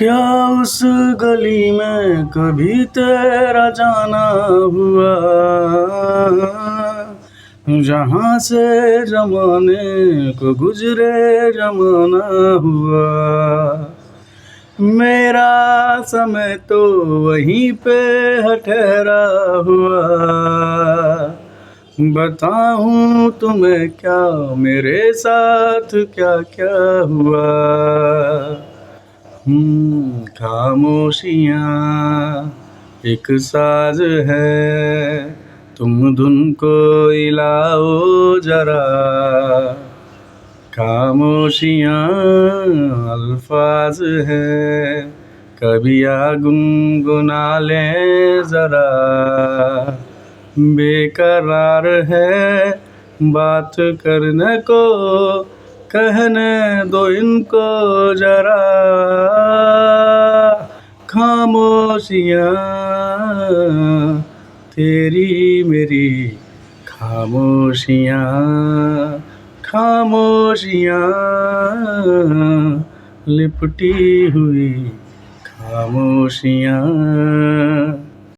क्या उस गली में कभी तेरा जाना हुआ, जहाँ से जमाने को गुजरे जमाना हुआ। मेरा समय तो वहीं पे है ठहरा हुआ। बताऊं तुम्हें क्या मेरे साथ क्या क्या हुआ। खामोशियाँ एक साज है, तुम धुन को हिलाओ जरा। खामोशियाँ अल्फाज है, कभी आ गुनगुना लें जरा। बेकरार है बात करने को, कहने दो इनको जरा। खामोशियाँ तेरी मेरी खामोशियाँ, खामोशियाँ लिपटी हुई खामोशियाँ।